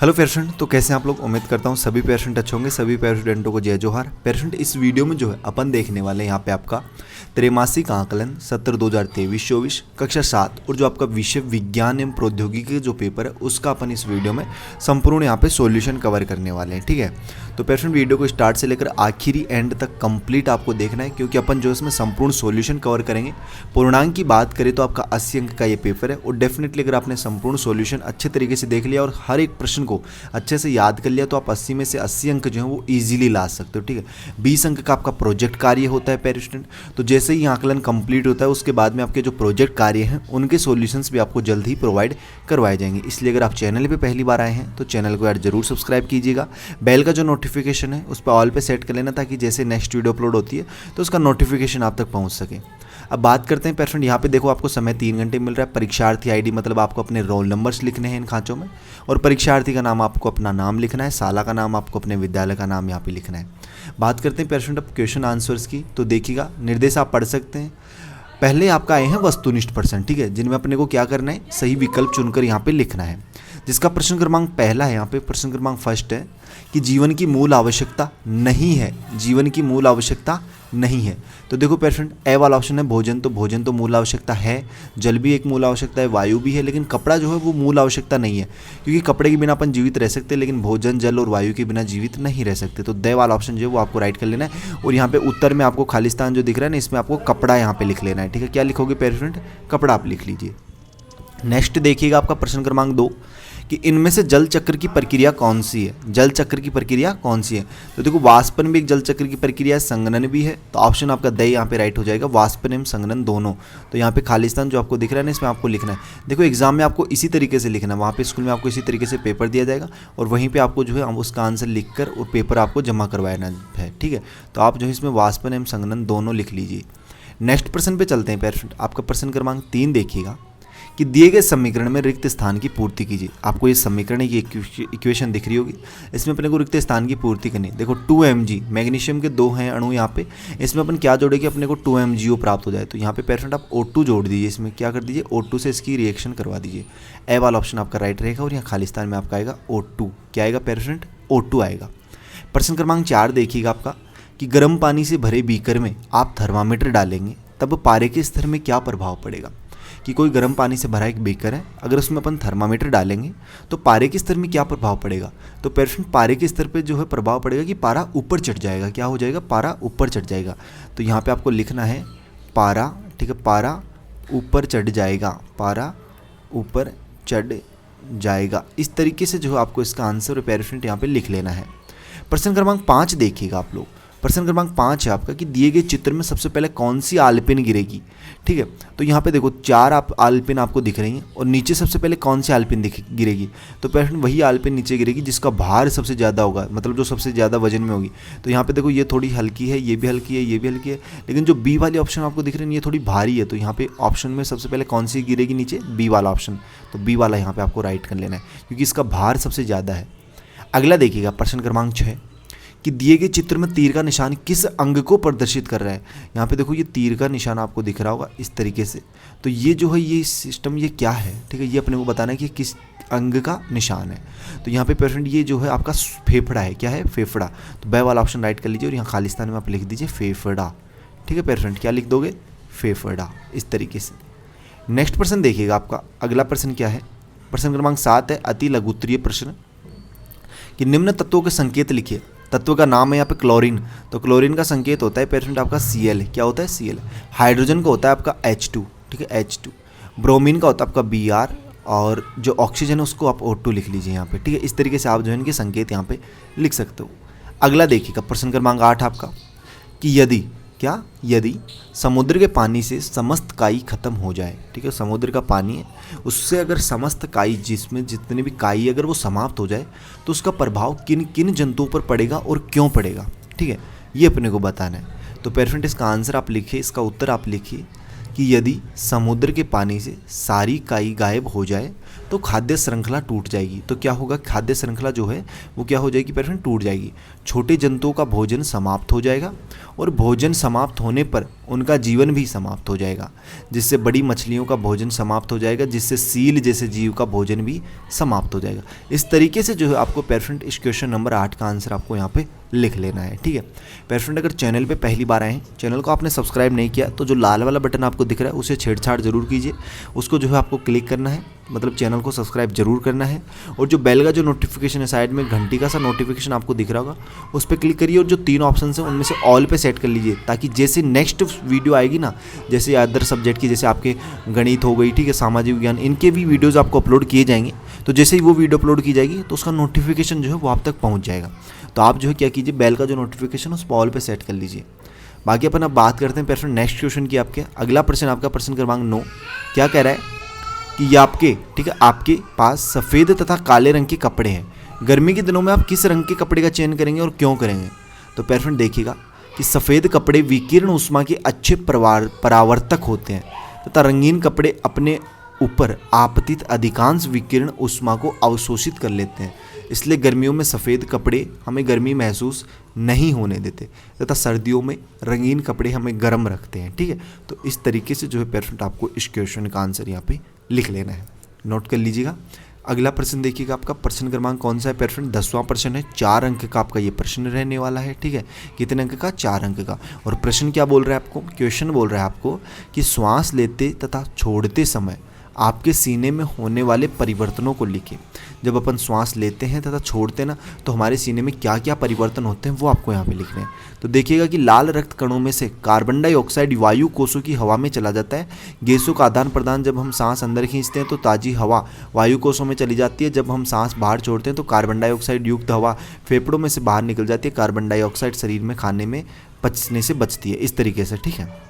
Hello parent, तो कैसे हैं आप लोग। उम्मीद करता हूँ सभी पेरेंट अच्छे होंगे। सभी पेरेंटों को जय जोहार। पेरेंट, इस वीडियो में जो है अपन देखने वाले हैं यहाँ पे आपका त्रैमासिक आकलन सत्र 2023-24 कक्षा 7 और जो आपका विषय विज्ञान एवं प्रौद्योगिकी के जो पेपर है उसका अपन इस वीडियो में संपूर्ण यहाँ पे सॉल्यूशन कवर करने वाले हैं। ठीक है, तो पेरेंट वीडियो को स्टार्ट से लेकर आखिरी एंड तक कंप्लीट आपको देखना है, क्योंकि अपन जो इसमें संपूर्ण सॉल्यूशन कवर करेंगे। पूर्णांक की बात करें तो आपका 80 अंक का ये पेपर है और डेफिनेटली अगर आपने संपूर्ण सॉल्यूशन अच्छे तरीके से देख लिया और हर एक प्रश्न को अच्छे से याद कर लिया तो आप 80 में से 80 अंक जो है वो इजीली ला सकते हो। ठीक है, 20 अंक का आपका प्रोजेक्ट कार्य होता है पेरेंट। तो जैसे ही आकलन कंप्लीट होता है उसके बाद में आपके जो प्रोजेक्ट कार्य हैं उनके सॉल्यूशंस भी आपको जल्द ही प्रोवाइड करवाए जाएंगे। इसलिए अगर आप चैनल पे पहली बार आए हैं तो चैनल को यार जरूर सब्सक्राइब कीजिएगा। बेल का जो नोटिफिकेशन है उस पर ऑल पे सेट कर लेना, ताकि जैसे नेक्स्ट वीडियो अपलोड होती है तो उसका नोटिफिकेशन आप तक पहुंच सके। अब बात करते हैं पेरेंट, यहाँ पे देखो आपको समय 3 घंटे मिल रहा है। परीक्षार्थी आईडी मतलब आपको अपने रोल नंबर्स लिखने हैं इन खांचों में, और परीक्षार्थी का नाम आपको अपना नाम लिखना है, साला का नाम आपको अपने विद्यालय का नाम यहाँ पे लिखना है। बात करते हैं पेरेंट अब क्वेश्चन आंसर्स की, तो देखिएगा निर्देश आप पढ़ सकते हैं। पहले आपका आए हैं वस्तुनिष्ठ प्रश्न, ठीक है, जिनमें अपने को क्या करना है, सही विकल्प चुनकर यहाँ पे लिखना है। जिसका प्रश्न क्रमांक पहला है, यहाँ पे प्रश्न क्रमांक फर्स्ट है कि जीवन की मूल आवश्यकता नहीं है, जीवन की मूल आवश्यकता नहीं है। तो देखो पेरेंट, ए वाला ऑप्शन है भोजन, तो भोजन तो मूल आवश्यकता है, जल भी एक मूल आवश्यकता है, वायु भी है, लेकिन कपड़ा जो है वो मूल आवश्यकता नहीं है, क्योंकि कपड़े के बिना अपन जीवित रह सकते हैं लेकिन भोजन जल और वायु के बिना जीवित नहीं रह सकते। तो दे वाला ऑप्शन जो है वो आपको राइट कर लेना है। और यहाँ पे उत्तर में आपको खालिस्तान जो दिख रहा है ना, इसमें आपको कपड़ा यहाँ पे लिख लेना है। ठीक है, क्या लिखोगे पेरेंट, कपड़ा आप लिख लीजिए। नेक्स्ट देखिएगा आपका प्रश्न क्रमांक 2 कि इनमें से जल चक्र की प्रक्रिया कौन सी है, जल चक्र की प्रक्रिया कौन सी है। तो देखो वाष्पन भी एक जल चक्र की प्रक्रिया है, संघनन भी है, तो ऑप्शन आपका द यहाँ पे राइट हो जाएगा, वाष्पन एवं संघनन दोनों। तो यहाँ पे खालिस्तान जो आपको दिख रहा है ना, इसमें आपको लिखना है। देखो एग्जाम में आपको इसी तरीके से लिखना है, वहाँ पे स्कूल में आपको इसी तरीके से पेपर दिया जाएगा और वहीं पर आपको जो है उसका आंसर लिख कर और पेपर आपको जमा करवाना है। ठीक है, तो आप जो है इसमें वाष्पन एवं संघनन दोनों लिख लीजिए। नेक्स्ट प्रश्न पे चलते हैं पेरेंट, आपका प्रश्न क्रमांक 3 देखिएगा कि दिए गए समीकरण में रिक्त स्थान की पूर्ति कीजिए। आपको ये समीकरण की इक्वेशन दिख रही होगी, इसमें अपने को रिक्त स्थान की पूर्ति करनी है। देखो 2Mg मैग्नीशियम के 2 हैं अणु यहाँ पे, इसमें अपन क्या जोड़ेंगे, अपने को 2MgO प्राप्त हो जाए। तो यहाँ पे पेरेंट आप O2 जोड़ दीजिए, इसमें क्या कर दीजिए, O2 से इसकी रिएक्शन करवा दीजिए। ए वाला ऑप्शन आपका राइट रहेगा और यहाँ खालिस्तान में आपका आएगा O2। क्या आएगा पेरेंट, O2 आएगा। प्रश्न क्रमांक 4 देखिएगा आपका कि गर्म पानी से भरे बीकर में आप थर्मामीटर डालेंगे तब पारे के स्तर में क्या प्रभाव पड़ेगा। कि कोई गर्म पानी से भरा एक बीकर है, अगर उसमें अपन थर्मामीटर डालेंगे तो पारे के स्तर में क्या प्रभाव पड़ेगा। तो पेरेंट पारे के स्तर पे जो है प्रभाव पड़ेगा कि पारा ऊपर चढ़ जाएगा। क्या हो जाएगा, पारा ऊपर चढ़ जाएगा। तो यहाँ पे आपको लिखना है पारा, ठीक है, पारा ऊपर चढ़ जाएगा, पारा ऊपर चढ़ जाएगा। इस तरीके से जो है आपको इसका आंसर पेरेंट यहाँ पे लिख लेना है। प्रश्न क्रमांक 5 देखिएगा आप लोग। प्रश्न क्रमांक 5 है आपका कि दिए गए चित्र में सबसे पहले कौन सी आलपिन गिरेगी। ठीक है, तो यहाँ पे देखो 4 आलपिन आपको दिख रही हैं और नीचे सबसे पहले कौन सी आलपिन गिरेगी। तो पेरेंट वही आलपिन नीचे गिरेगी जिसका भार सबसे ज़्यादा होगा, मतलब जो सबसे ज़्यादा वजन में होगी। तो यहाँ पे देखो ये थोड़ी हल्की है, ये भी हल्की है, ये भी हल्की है, लेकिन जो बी वाली ऑप्शन आपको दिख रही है ये थोड़ी भारी है। तो यहाँ पे ऑप्शन में सबसे पहले कौन सी गिरेगी नीचे, बी वाला ऑप्शन। तो बी वाला यहाँ पे आपको राइट कर लेना है क्योंकि इसका भार सबसे ज़्यादा है। अगला देखिएगा प्रश्न क्रमांक 6 कि दिए गए चित्र में तीर का निशान किस अंग को प्रदर्शित कर रहा है। यहाँ पे देखो ये तीर का निशान आपको दिख रहा होगा इस तरीके से। तो ये जो है ये सिस्टम ये क्या है, ठीक है, ये अपने को बताना है कि किस अंग का निशान है। तो यहाँ पे पेरेंट ये जो है आपका फेफड़ा है। क्या है, फेफड़ा। तो ब वाला ऑप्शन राइट कर लीजिए और यहाँ खालिस्तान में आप लिख दीजिए फेफड़ा। ठीक है पेरेंट, क्या लिख दोगे, फेफड़ा, इस तरीके से। नेक्स्ट प्रश्न देखिएगा आपका, अगला प्रश्न क्या है, प्रश्न क्रमांक 7 है अति लघुत्तरीय प्रश्न कि निम्न तत्वों के संकेत लिखिए। तत्व का नाम है यहाँ पे क्लोरीन, तो क्लोरीन का संकेत होता है पेरेंट आपका Cl। क्या होता है, Cl। हाइड्रोजन का होता है आपका H2, ठीक है, H2। ब्रोमीन का होता है आपका Br, और जो ऑक्सीजन है उसको आप O2 लिख लीजिए यहाँ पे। ठीक है, इस तरीके से आप जो है इनके संकेत यहाँ पे लिख सकते हो। अगला देखिएगा प्रश्न क्रमांक 8 आपका कि यदि क्या, यदि समुद्र के पानी से समस्त काई खत्म हो जाए। ठीक है, समुद्र का पानी है उससे अगर समस्त काई, जिसमें जितने भी काई अगर वो समाप्त हो जाए तो उसका प्रभाव किन किन जंतुओं पर पड़ेगा और क्यों पड़ेगा। ठीक है, ये अपने को बताना है। तो पेरेंट इसका आंसर आप लिखिए, इसका उत्तर आप लिखिए कि यदि समुद्र के पानी से सारी काई गायब हो जाए तो खाद्य श्रृंखला टूट जाएगी। तो क्या होगा, खाद्य श्रृंखला जो है वो क्या हो जाएगी पेरेंट, टूट जाएगी। छोटे जंतुओं का भोजन समाप्त हो जाएगा और भोजन समाप्त होने पर उनका जीवन भी समाप्त हो जाएगा, जिससे बड़ी मछलियों का भोजन समाप्त हो जाएगा, जिससे सील जैसे जीव का भोजन भी समाप्त हो जाएगा। इस तरीके से जो है आपको पेरेंट इस क्वेश्चन नंबर 8 का आंसर आपको यहाँ पे लिख लेना है। ठीक है पेरेंट, अगर चैनल पे पहली बार आए हैं, चैनल को आपने सब्सक्राइब नहीं किया तो जो लाल वाला बटन आपको दिख रहा है उसे छेड़छाड़ जरूर कीजिए, उसको जो है आपको क्लिक करना है, मतलब चैनल को सब्सक्राइब जरूर करना है। और जो बेल का जो नोटिफिकेशन है साइड में घंटी का सा नोटिफिकेशन आपको दिख रहा होगा, उस पर क्लिक करिए और जो 3 ऑप्शन हैं उनमें से ऑल पे सेट कर लीजिए, ताकि जैसे नेक्स्ट वीडियो आएगी ना, जैसे अदर सब्जेक्ट की, जैसे आपके गणित हो गई, ठीक है, सामाजिक विज्ञान, इनके भी वीडियोज़ आपको अपलोड किए जाएंगे, तो जैसे ही वो वीडियो अपलोड की जाएगी तो उसका नोटिफिकेशन जो है वो आप तक पहुँच जाएगा। तो आप जो है क्या कीजिए, बेल का जो नोटिफिकेशन उस पर ऑल पे सेट कर लीजिए। बाकी अपन अब बात करते हैं पेरेंट नेक्स्ट क्वेश्चन की। आपके अगला प्रश्न आपका प्रश्न क्रमांक 9 क्या कह रहा है कि ये आपके, ठीक है, आपके पास सफ़ेद तथा काले रंग के कपड़े हैं, गर्मी के दिनों में आप किस रंग के कपड़े का चयन करेंगे और क्यों करेंगे। तो पेरेंट देखिएगा कि सफ़ेद कपड़े विकिरण ऊष्मा के अच्छे परावर्तक होते हैं तथा रंगीन कपड़े अपने ऊपर आपतित अधिकांश विकिरण ऊष्मा को अवशोषित कर लेते हैं, इसलिए गर्मियों में सफ़ेद कपड़े हमें गर्मी महसूस नहीं होने देते तथा सर्दियों में रंगीन कपड़े हमें गर्म रखते हैं। ठीक है, तो इस तरीके से जो है पेरेंट आपको इस क्वेश्चन का आंसर यहाँ पे लिख लेना है, नोट कर लीजिएगा। अगला प्रश्न देखिएगा, आपका प्रश्न क्रमांक कौन सा है पेरेंट, 10वां प्रश्न है, 4 अंक का आपका ये प्रश्न रहने वाला है। ठीक है, कितने अंक का, 4 अंक का। और प्रश्न क्या बोल रहा है आपको, क्वेश्चन बोल रहा है आपको कि श्वास लेते तथा छोड़ते समय आपके सीने में होने वाले परिवर्तनों को लिखें। जब अपन श्वास लेते हैं तथा छोड़ते हैं ना, तो हमारे सीने में क्या क्या परिवर्तन होते हैं वो आपको यहाँ पे लिखने हैं। तो देखिएगा कि लाल रक्त कणों में से कार्बन डाइऑक्साइड वायु कोषों की हवा में चला जाता है। गैसों का आदान प्रदान, जब हम सांस अंदर खींचते हैं तो ताज़ी हवा वायु कोषों में चली जाती है, जब हम सांस बाहर छोड़ते हैं तो कार्बन डाइऑक्साइड युक्त हवा फेफड़ों में से बाहर निकल जाती है। कार्बन डाइऑक्साइड शरीर में खाने में पचने से बचती है, इस तरीके से। ठीक है,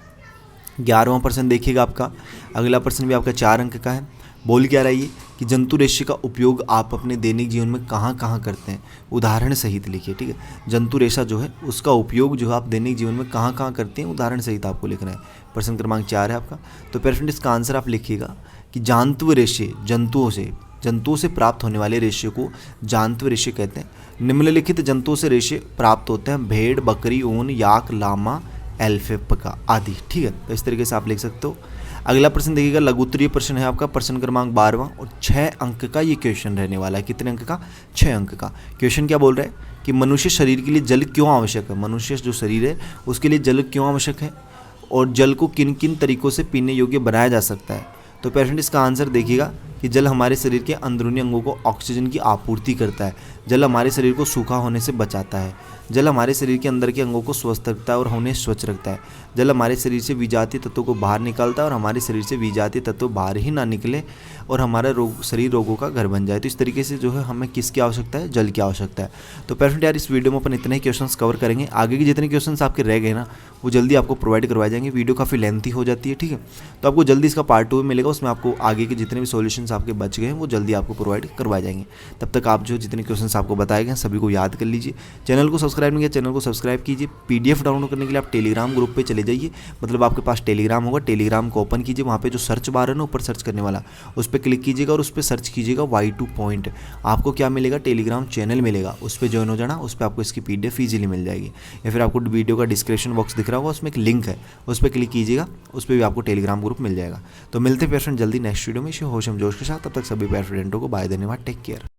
11वां प्रश्न देखिएगा आपका, अगला प्रश्न भी आपका 4 अंक का है। बोल क्या रहा है ये कि जंतु रेशे का उपयोग आप अपने दैनिक जीवन में कहाँ कहाँ करते हैं, उदाहरण सहित लिखिए। ठीक है, जंतु रेशा जो है उसका उपयोग जो है आप दैनिक जीवन में कहाँ कहाँ करते हैं, उदाहरण सहित आपको लिखना है। प्रश्न क्रमांक 4 है आपका। तो पेरेंट इसका आंसर आप लिखिएगा कि जांतु रेशे, जंतुओं से प्राप्त होने वाले रेशे को जांतु रेशे कहते हैं। निम्नलिखित जंतुओं से रेशे प्राप्त होते हैं, भेड़, बकरी, ऊन, याक, लामा, एल्फेपका आदि। ठीक है, तो इस तरीके से आप लिख सकते हो। अगला प्रश्न देखिएगा, लघुत्तरीय प्रश्न है आपका, प्रश्न क्रमांक 12वां और 6 अंक का ये क्वेश्चन रहने वाला है। कितने अंक का, 6 अंक का। क्वेश्चन क्या बोल रहा है कि मनुष्य शरीर के लिए जल क्यों आवश्यक है, मनुष्य जो शरीर है उसके लिए जल क्यों आवश्यक है और जल को किन किन तरीकों से पीने योग्य बनाया जा सकता है। तो पेरेंट इसका आंसर देखिएगा कि जल हमारे शरीर के अंदरूनी अंगों को ऑक्सीजन की आपूर्ति करता है, जल हमारे शरीर को सूखा होने से बचाता है, जल हमारे शरीर के अंदर के अंगों को स्वस्थ रखता है और उन्हें स्वच्छ रखता है, जल हमारे शरीर से विजातीय तत्वों को बाहर निकालता है और हमारे शरीर से विजातीय तत्व बाहर ही ना निकले और हमारा शरीर रोगों का घर बन जाए। तो इस तरीके से जो है हमें किसकी आवश्यकता है, जल की आवश्यकता है। तो पेरेंट यार इस वीडियो में अपन इतने ही क्वेश्चंस कवर करेंगे, आगे के जितने क्वेश्चंस आपके रह गए ना वो जल्दी आपको प्रोवाइड करवाए जाएंगे। वीडियो काफ़ी लेंथी हो जाती है, ठीक है, तो आपको जल्दी इसका पार्ट 2 मिलेगा, उसमें आपको आगे के जितने भी सॉल्यूशंस आपके बच गए हैं वो जल्दी आपको प्रोवाइड करवाए जाएंगे। तब तक आप जो जितने क्वेश्चंस आपको बताए गए सभी को याद कर लीजिए। चैनल को सब्सक्राइब नहीं किया, चैनल को सब्सक्राइब कीजिए। PDF डाउनलोड करने के लिए आप टेलीग्राम ग्रुप पे चले जाइए, मतलब आपके पास टेलीग्राम होगा, टेलीग्राम को ओपन कीजिए, वहाँ पे जो सर्च बार है ना ऊपर सर्च करने वाला उस पर क्लिक कीजिएगा और उस पर सर्च कीजिएगा Y2 पॉइंट। आपको क्या मिलेगा, टेलीग्राम चैनल मिलेगा, उस पर ज्वाइन हो जाना, उस पर आपको इसकी PDF ईजिली मिल जाएगी। या फिर आपको वीडियो का डिस्क्रिप्शन बॉक्स दिख रहा होगा, उसमें एक लिंक है, उस पर क्लिक कीजिएगा, उस पर भी आपको टेलीग्राम ग्रुप मिल जाएगा। तो मिलते हैं पेरेंट जल्दी नेक्स्ट वीडियो में होशम जोश के साथ। तब तक सभी पेरेंटों को बाय, धन्यवाद, टेक केयर।